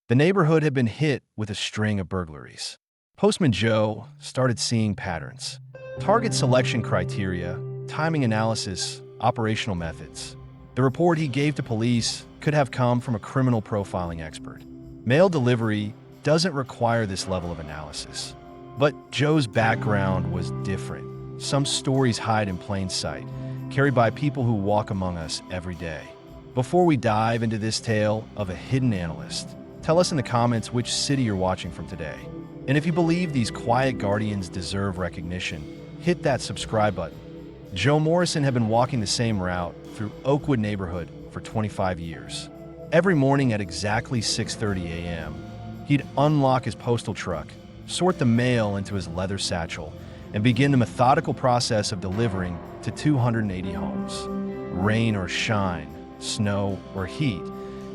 The neighborhood had been hit with a string of burglaries. Postman Joe started seeing patterns. Target selection criteria, timing analysis, operational methods. The report he gave to police could have come from a criminal profiling expert. Mail delivery doesn't require this level of analysis. But Joe's background was different. Some stories hide in plain sight, carried by people who walk among us every day. Before we dive into this tale of a hidden analyst, tell us in the comments which city you're watching from today. And if you believe these quiet guardians deserve recognition, hit that subscribe button. Joe Morrison had been walking the same route through Oakwood neighborhood for 25 years. Every morning at exactly 6:30 a.m., he'd unlock his postal truck, sort the mail into his leather satchel, and begin the methodical process of delivering to 280 homes. Rain or shine, snow or heat,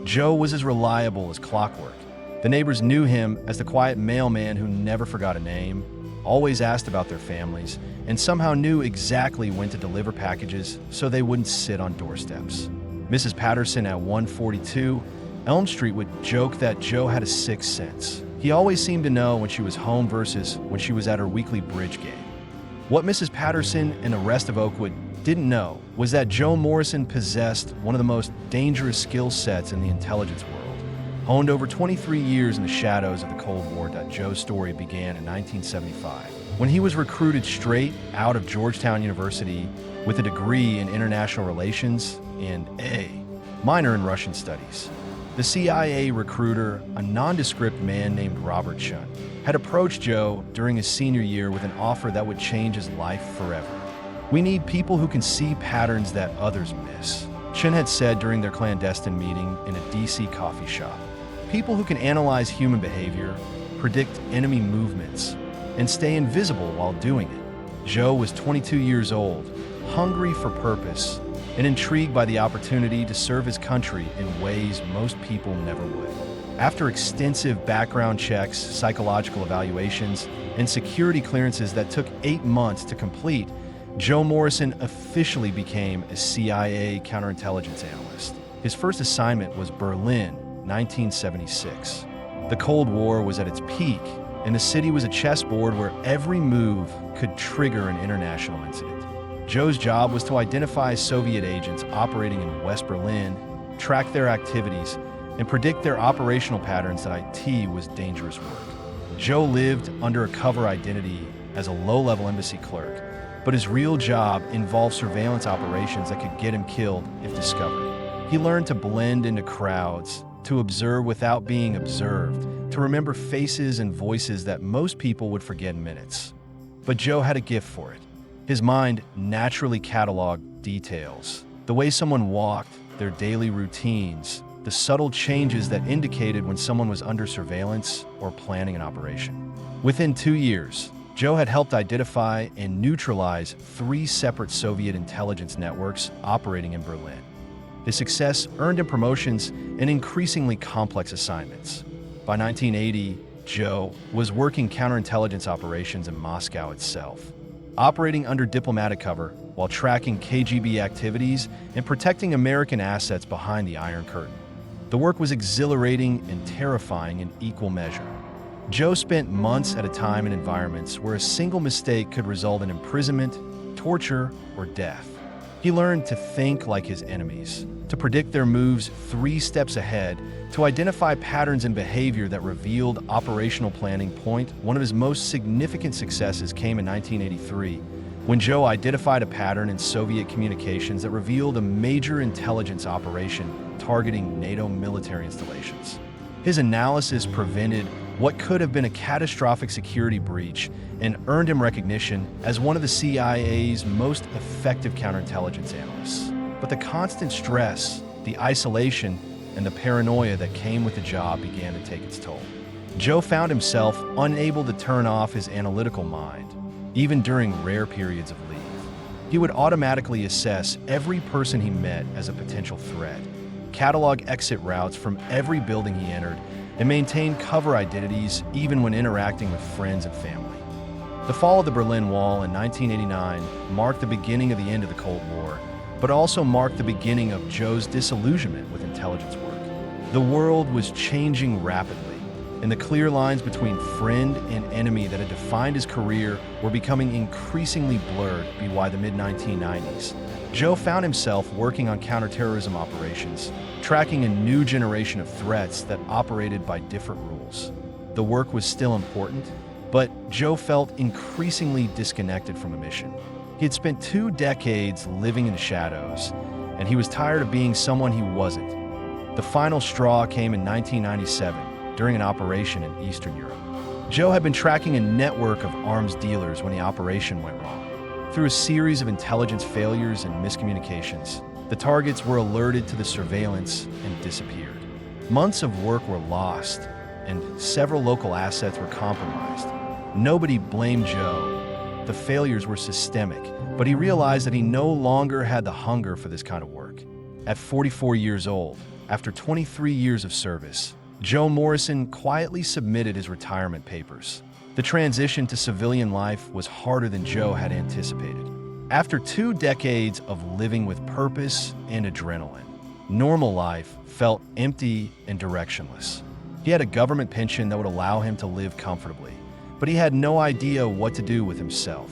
Joe was as reliable as clockwork. The neighbors knew him as the quiet mailman who never forgot a name, always asked about their families, and somehow knew exactly when to deliver packages so they wouldn't sit on doorsteps. Mrs. Patterson at 142 Elm Street would joke that Joe had a sixth sense. He always seemed to know when she was home versus when she was at her weekly bridge game. What Mrs. Patterson and the rest of Oakwood didn't know was that Joe Morrison possessed one of the most dangerous skill sets in the intelligence world. Honed over 23 years in the shadows of the Cold War, Joe's story began in 1975, when he was recruited straight out of Georgetown University with a degree in international relations and a minor in Russian studies. The CIA recruiter, a nondescript man named Robert Chun, had approached Joe during his senior year with an offer that would change his life forever. "We need people who can see patterns that others miss," Chun had said during their clandestine meeting in a DC coffee shop. "People who can analyze human behavior, predict enemy movements, and stay invisible while doing it." Joe was 22 years old, hungry for purpose, and intrigued by the opportunity to serve his country in ways most people never would. After extensive background checks, psychological evaluations, and security clearances that took 8 months to complete, Joe Morrison officially became a CIA counterintelligence analyst. His first assignment was Berlin, 1976. The Cold War was at its peak, and the city was a chessboard where every move could trigger an international incident. Joe's job was to identify Soviet agents operating in West Berlin, track their activities, and predict their operational patterns. That IT was dangerous work. Joe lived under a cover identity as a low-level embassy clerk, but his real job involved surveillance operations that could get him killed if discovered. He learned to blend into crowds, to observe without being observed, to remember faces and voices that most people would forget in minutes. But Joe had a gift for it. His mind naturally cataloged details. The way someone walked, their daily routines, the subtle changes that indicated when someone was under surveillance or planning an operation. Within 2 years, Joe had helped identify and neutralize 3 separate Soviet intelligence networks operating in Berlin. His success earned him promotions and increasingly complex assignments. By 1980, Joe was working counterintelligence operations in Moscow itself, operating under diplomatic cover while tracking KGB activities and protecting American assets behind the Iron Curtain. The work was exhilarating and terrifying in equal measure. Joe spent months at a time in environments where a single mistake could result in imprisonment, torture, or death. He learned to think like his enemies, to predict their moves 3 steps ahead, to identify patterns in behavior that revealed operational planning point. One of his most significant successes came in 1983, when Joe identified a pattern in Soviet communications that revealed a major intelligence operation targeting NATO military installations. His analysis prevented what could have been a catastrophic security breach and earned him recognition as one of the CIA's most effective counterintelligence analysts. But the constant stress, the isolation, and the paranoia that came with the job began to take its toll. Joe found himself unable to turn off his analytical mind, even during rare periods of leave. He would automatically assess every person he met as a potential threat, catalog exit routes from every building he entered, and maintain cover identities even when interacting with friends and family. The fall of the Berlin Wall in 1989 marked the beginning of the end of the Cold War, but also marked the beginning of Joe's disillusionment with intelligence work. The world was changing rapidly, and the clear lines between friend and enemy that had defined his career were becoming increasingly blurred by the mid-1990s. Joe found himself working on counterterrorism operations, tracking a new generation of threats that operated by different rules. The work was still important, but Joe felt increasingly disconnected from the mission. He had spent 2 decades living in the shadows, and he was tired of being someone he wasn't. The final straw came in 1997 during an operation in Eastern Europe. Joe had been tracking a network of arms dealers when the operation went wrong. Through a series of intelligence failures and miscommunications, the targets were alerted to the surveillance and disappeared. Months of work were lost, and several local assets were compromised. Nobody blamed Joe. The failures were systemic, but he realized that he no longer had the hunger for this kind of work. At 44 years old, after 23 years of service, Joe Morrison quietly submitted his retirement papers. The transition to civilian life was harder than Joe had anticipated. After 2 decades of living with purpose and adrenaline, normal life felt empty and directionless. He had a government pension that would allow him to live comfortably, but he had no idea what to do with himself.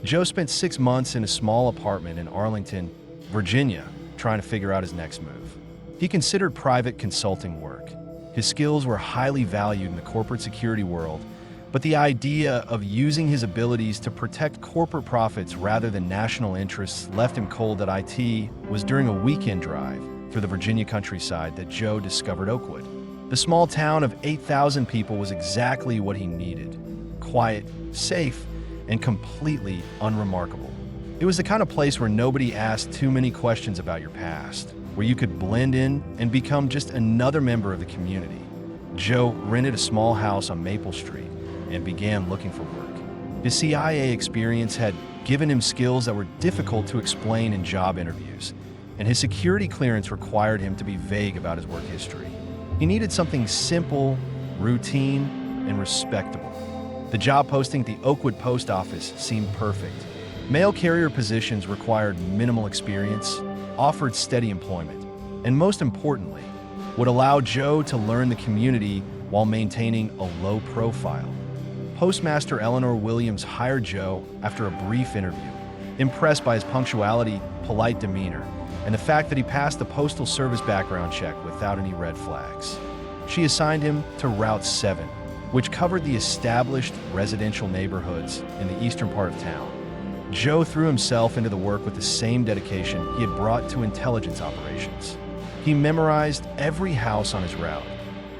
Joe spent 6 months in a small apartment in Arlington, Virginia, trying to figure out his next move. He considered private consulting work. His skills were highly valued in the corporate security world, but the idea of using his abilities to protect corporate profits rather than national interests left him cold. At IT was during a weekend drive through the Virginia countryside that Joe discovered Oakwood. The small town of 8,000 people was exactly what he needed: quiet, safe, and completely unremarkable. It was the kind of place where nobody asked too many questions about your past, where you could blend in and become just another member of the community. Joe rented a small house on Maple Street and began looking for work. His CIA experience had given him skills that were difficult to explain in job interviews, and his security clearance required him to be vague about his work history. He needed something simple, routine, and respectable. The job posting at the Oakwood Post Office seemed perfect. Mail carrier positions required minimal experience, offered steady employment, and most importantly, would allow Joe to learn the community while maintaining a low profile. Postmaster Eleanor Williams hired Joe after a brief interview, impressed by his punctuality, polite demeanor, and the fact that he passed the Postal Service background check without any red flags. She assigned him to Route 7, which covered the established residential neighborhoods in the eastern part of town. Joe threw himself into the work with the same dedication he had brought to intelligence operations. He memorized every house on his route,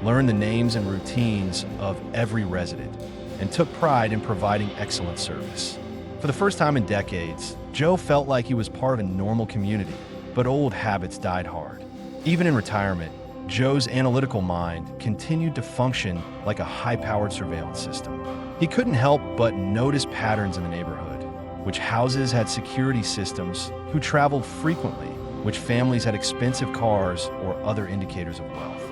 learned the names and routines of every resident, and took pride in providing excellent service. For the first time in decades, Joe felt like he was part of a normal community, but old habits died hard. Even in retirement, Joe's analytical mind continued to function like a high-powered surveillance system. He couldn't help but notice patterns in the neighborhood: which houses had security systems, who traveled frequently, which families had expensive cars, or other indicators of wealth.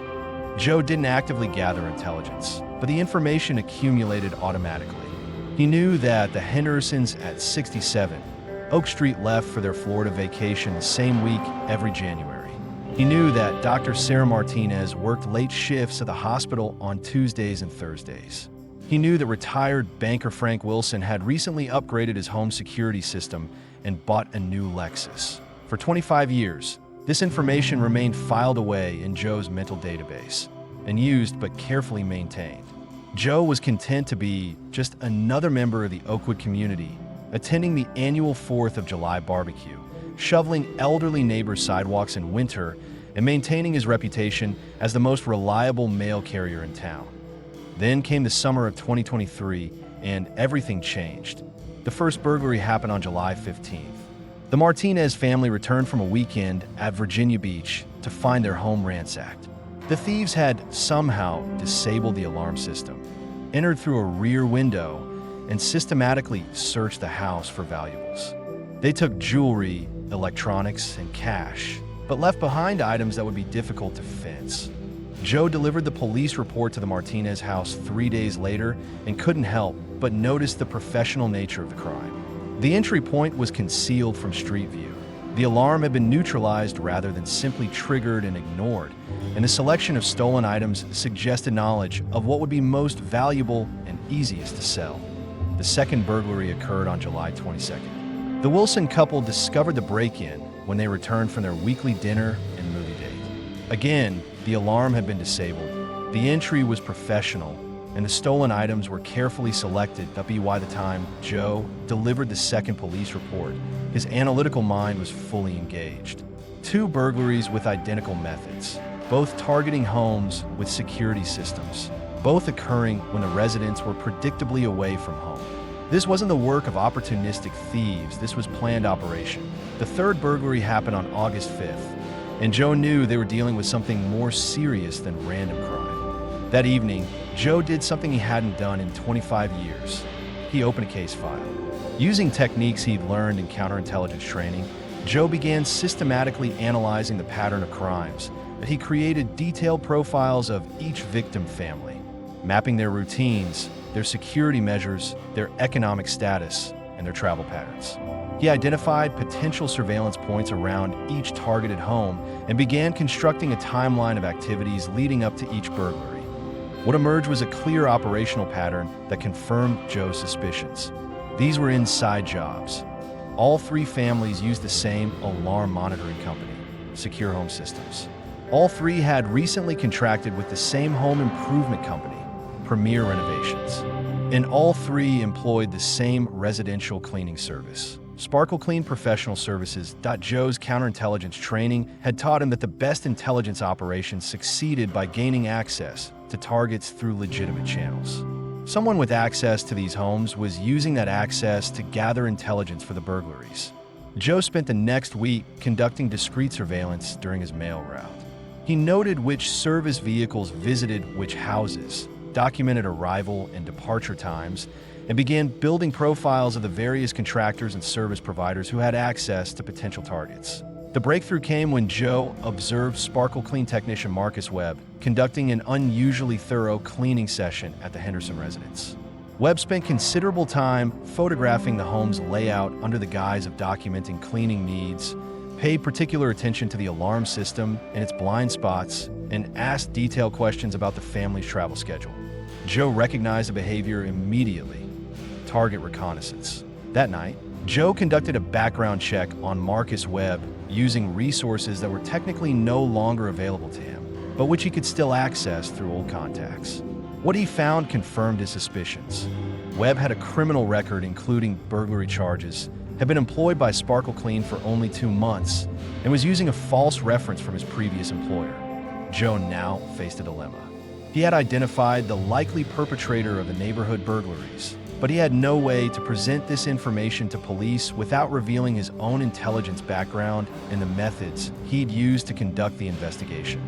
Joe didn't actively gather intelligence, but the information accumulated automatically. He knew that the Hendersons at 67 Oak Street left for their Florida vacation the same week every January. He knew that Dr. Sarah Martinez worked late shifts at the hospital on Tuesdays and Thursdays. He knew that retired banker Frank Wilson had recently upgraded his home security system and bought a new Lexus. For 25 years, this information remained filed away in Joe's mental database and used but carefully maintained. Joe was content to be just another member of the Oakwood community, attending the annual 4th of July barbecue, shoveling elderly neighbors' sidewalks in winter, and maintaining his reputation as the most reliable mail carrier in town. Then came the summer of 2023, and everything changed. The first burglary happened on July 15th. The Martinez family returned from a weekend at Virginia Beach to find their home ransacked. The thieves had somehow disabled the alarm system, entered through a rear window, and systematically searched the house for valuables. They took jewelry, electronics, and cash, but left behind items that would be difficult to fence. Joe delivered the police report to the Martinez house 3 days later and couldn't help but notice the professional nature of the crime. The entry point was concealed from street view. The alarm had been neutralized rather than simply triggered and ignored, and the selection of stolen items suggested knowledge of what would be most valuable and easiest to sell. The second burglary occurred on July 22nd. The Wilson couple discovered the break-in when they returned from their weekly dinner and movie date. Again, the alarm had been disabled. The entry was professional, and the stolen items were carefully selected. By the time Joe delivered the second police report, his analytical mind was fully engaged. Two burglaries with identical methods, both targeting homes with security systems, both occurring when the residents were predictably away from home. This wasn't the work of opportunistic thieves, this was planned operation. The third burglary happened on August 5th, and Joe knew they were dealing with something more serious than random crime. That evening, Joe did something he hadn't done in 25 years. He opened a case file. Using techniques he'd learned in counterintelligence training, Joe began systematically analyzing the pattern of crimes. He created detailed profiles of each victim family, mapping their routines, their security measures, their economic status, and their travel patterns. He identified potential surveillance points around each targeted home and began constructing a timeline of activities leading up to each burglary. What emerged was a clear operational pattern that confirmed Joe's suspicions. These were inside jobs. All three families used the same alarm monitoring company, Secure Home Systems. All three had recently contracted with the same home improvement company, Premier Renovations. And all three employed the same residential cleaning service, Sparkle Clean Professional Services. Joe's counterintelligence training had taught him that the best intelligence operations succeeded by gaining access to targets through legitimate channels. Someone with access to these homes was using that access to gather intelligence for the burglaries. Joe spent the next week conducting discreet surveillance during his mail route. He noted which service vehicles visited which houses, documented arrival and departure times, and began building profiles of the various contractors and service providers who had access to potential targets. The breakthrough came when Joe observed Sparkle Clean technician Marcus Webb conducting an unusually thorough cleaning session at the Henderson residence. Webb spent considerable time photographing the home's layout under the guise of documenting cleaning needs, paid particular attention to the alarm system and its blind spots, and asked detailed questions about the family's travel schedule. Joe recognized the behavior immediately. Target reconnaissance. That night, Joe conducted a background check on Marcus Webb using resources that were technically no longer available to him, but which he could still access through old contacts. What he found confirmed his suspicions. Webb had a criminal record including burglary charges, had been employed by Sparkle Clean for only 2 months, and was using a false reference from his previous employer. Joe now faced a dilemma. He had identified the likely perpetrator of the neighborhood burglaries, but he had no way to present this information to police without revealing his own intelligence background and the methods he'd used to conduct the investigation.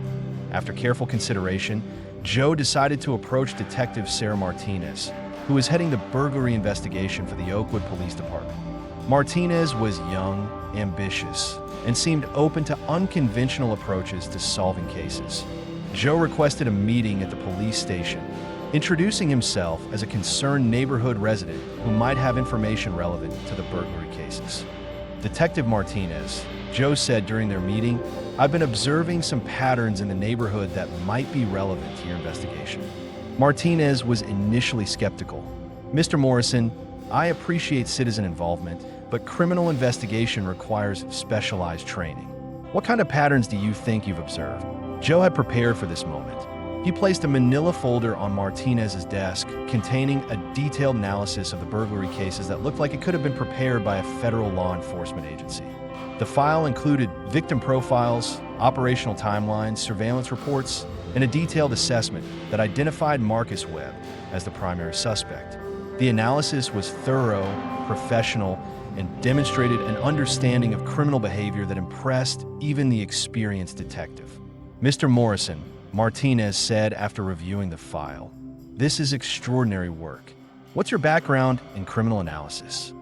After careful consideration, Joe decided to approach Detective Sarah Martinez, who was heading the burglary investigation for the Oakwood Police Department. Martinez was young, ambitious, and seemed open to unconventional approaches to solving cases. Joe requested a meeting at the police station, introducing himself as a concerned neighborhood resident who might have information relevant to the burglary cases. Detective Martinez, Joe said during their meeting, "I've been observing some patterns in the neighborhood that might be relevant to your investigation." Martinez was initially skeptical. "Mr. Morrison, I appreciate citizen involvement, but criminal investigation requires specialized training. What kind of patterns do you think you've observed?" Joe had prepared for this moment. He placed a manila folder on Martinez's desk containing a detailed analysis of the burglary cases that looked like it could have been prepared by a federal law enforcement agency. The file included victim profiles, operational timelines, surveillance reports, and a detailed assessment that identified Marcus Webb as the primary suspect. The analysis was thorough, professional, and demonstrated an understanding of criminal behavior that impressed even the experienced detective. "Mr. Morrison," Martinez said after reviewing the file, "this is extraordinary work. What's your background in criminal analysis?"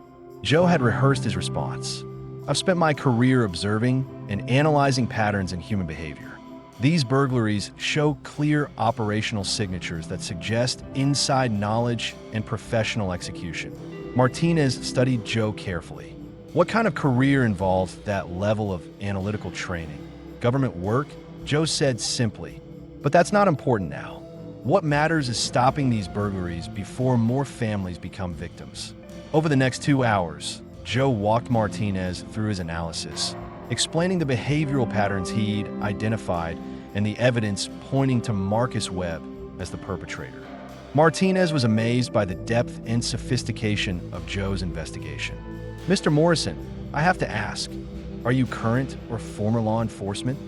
Joe had rehearsed his response. "I've spent my career observing and analyzing patterns in human behavior. These burglaries show clear operational signatures that suggest inside knowledge and professional execution." Martinez studied Joe carefully. What kind of career involves that level of analytical training? Government work? Joe said simply. But that's not important now. What matters is stopping these burglaries before more families become victims. Over the next 2 hours, Joe walked Martinez through his analysis, explaining the behavioral patterns he'd identified and the evidence pointing to Marcus Webb as the perpetrator. Martinez was amazed by the depth and sophistication of Joe's investigation. Mr. Morrison, I have to ask, are you current or former law enforcement?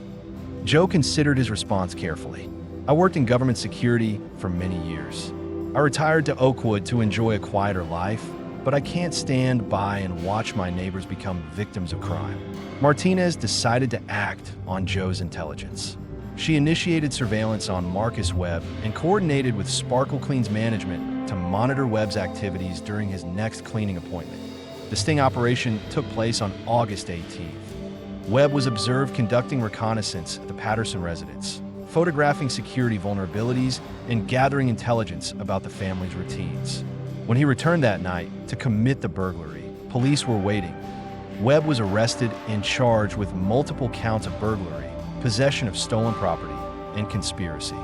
Joe considered his response carefully. I worked in government security for many years. I retired to Oakwood to enjoy a quieter life, but I can't stand by and watch my neighbors become victims of crime. Martinez decided to act on Joe's intelligence. She initiated surveillance on Marcus Webb and coordinated with Sparkle Clean's management to monitor Webb's activities during his next cleaning appointment. The sting operation took place on August 18th. Webb was observed conducting reconnaissance at the Patterson residence, photographing security vulnerabilities and gathering intelligence about the family's routines. When he returned that night to commit the burglary, police were waiting. Webb was arrested and charged with multiple counts of burglary, possession of stolen property, and conspiracy.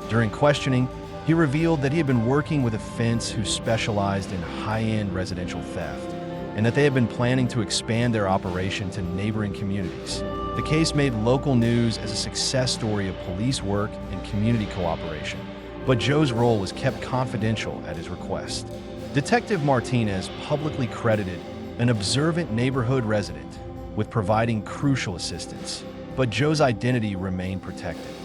During questioning, he revealed that he had been working with a fence who specialized in high-end residential theft, and that they had been planning to expand their operation to neighboring communities. The case made local news as a success story of police work and community cooperation, but Joe's role was kept confidential at his request. Detective Martinez publicly credited an observant neighborhood resident with providing crucial assistance, but Joe's identity remained protected.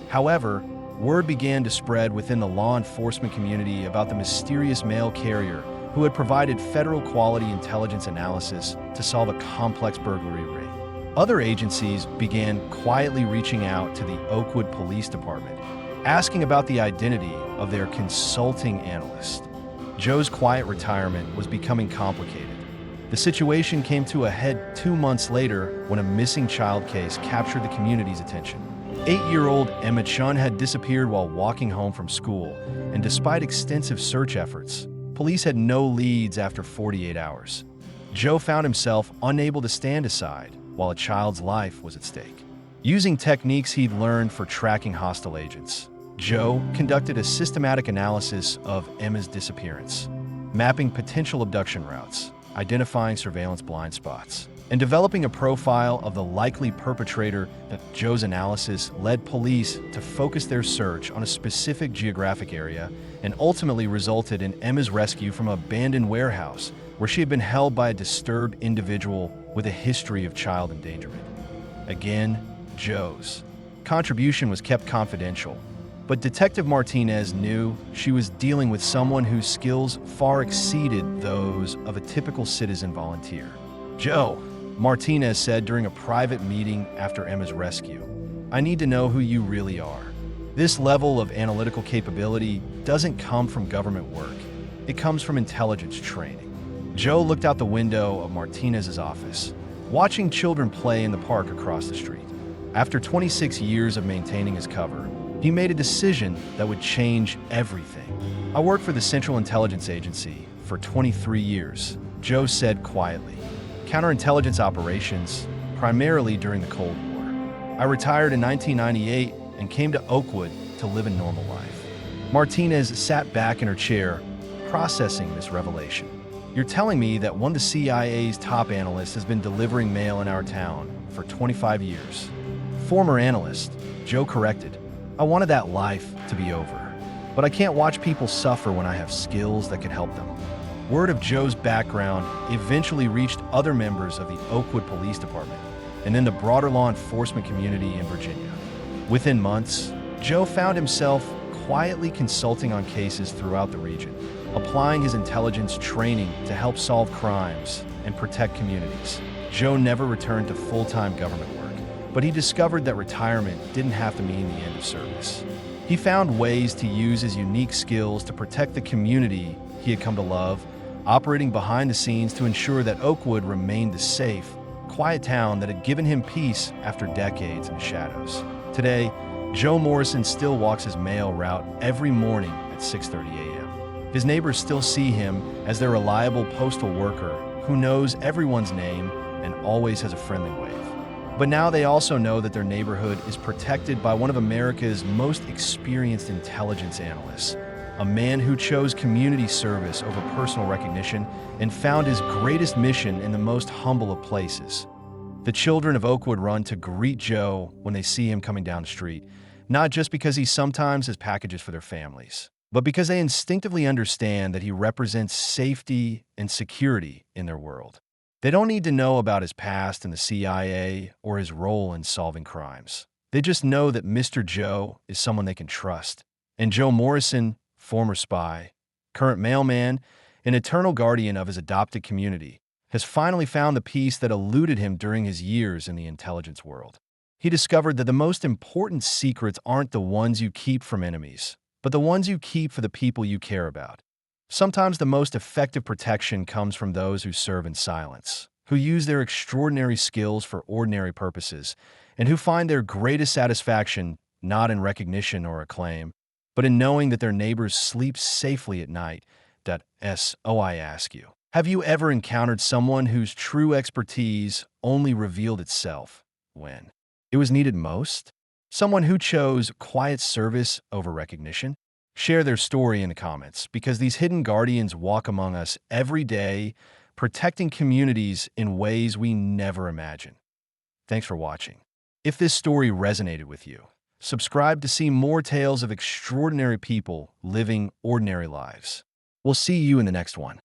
However, word began to spread within the law enforcement community about the mysterious mail carrier who had provided federal quality intelligence analysis to solve a complex burglary ring. Other agencies began quietly reaching out to the Oakwood Police Department, asking about the identity of their consulting analyst. Joe's quiet retirement was becoming complicated. The situation came to a head 2 months later when a missing child case captured the community's attention. 8-year-old Emma Chun had disappeared while walking home from school, and despite extensive search efforts, police had no leads after 48 hours. Joe found himself unable to stand aside while a child's life was at stake. Using techniques he'd learned for tracking hostile agents, Joe conducted a systematic analysis of Emma's disappearance, mapping potential abduction routes, identifying surveillance blind spots, and developing a profile of the likely perpetrator. That Joe's analysis led police to focus their search on a specific geographic area and ultimately resulted in Emma's rescue from an abandoned warehouse where she had been held by a disturbed individual with a history of child endangerment. Again, Joe's contribution was kept confidential, but Detective Martinez knew she was dealing with someone whose skills far exceeded those of a typical citizen volunteer. "Joe," Martinez said during a private meeting after Emma's rescue, "I need to know who you really are. This level of analytical capability doesn't come from government work. It comes from intelligence training." Joe looked out the window of Martinez's office, watching children play in the park across the street. After 26 years of maintaining his cover, he made a decision that would change everything. "I worked for the Central Intelligence Agency for 23 years, Joe said quietly. "Counterintelligence operations, primarily during the Cold War. I retired in 1998 and came to Oakwood to live a normal life." Martinez sat back in her chair, processing this revelation. "You're telling me that one of the CIA's top analysts has been delivering mail in our town for 25 years. Former analyst," Joe corrected. "I wanted that life to be over. But I can't watch people suffer when I have skills that could help them." Word of Joe's background eventually reached other members of the Oakwood Police Department and then the broader law enforcement community in Virginia. Within months, Joe found himself quietly consulting on cases throughout the region, applying his intelligence training to help solve crimes and protect communities. Joe never returned to full-time government work, but he discovered that retirement didn't have to mean the end of service. He found ways to use his unique skills to protect the community he had come to love, operating behind the scenes to ensure that Oakwood remained the safe, quiet town that had given him peace after decades in the shadows. Today, Joe Morrison still walks his mail route every morning at 6:30 a.m. His neighbors still see him as their reliable postal worker who knows everyone's name and always has a friendly wave. But now they also know that their neighborhood is protected by one of America's most experienced intelligence analysts, a man who chose community service over personal recognition and found his greatest mission in the most humble of places. The children of Oakwood run to greet Joe when they see him coming down the street, not just because he sometimes has packages for their families, but because they instinctively understand that he represents safety and security in their world. They don't need to know about his past in the CIA or his role in solving crimes. They just know that Mr. Joe is someone they can trust. And Joe Morrison, former spy, current mailman, an eternal guardian of his adopted community, has finally found the peace that eluded him during his years in the intelligence world. He discovered that the most important secrets aren't the ones you keep from enemies, but the ones you keep for the people you care about. Sometimes the most effective protection comes from those who serve in silence, who use their extraordinary skills for ordinary purposes, and who find their greatest satisfaction not in recognition or acclaim, but in knowing that their neighbors sleep safely at night. So I ask you, have you ever encountered someone whose true expertise only revealed itself when it was needed most? Someone who chose quiet service over recognition? Share their story in the comments, because these hidden guardians walk among us every day, protecting communities in ways we never imagined. Thanks for watching. If this story resonated with you, subscribe to see more tales of extraordinary people living ordinary lives. We'll see you in the next one.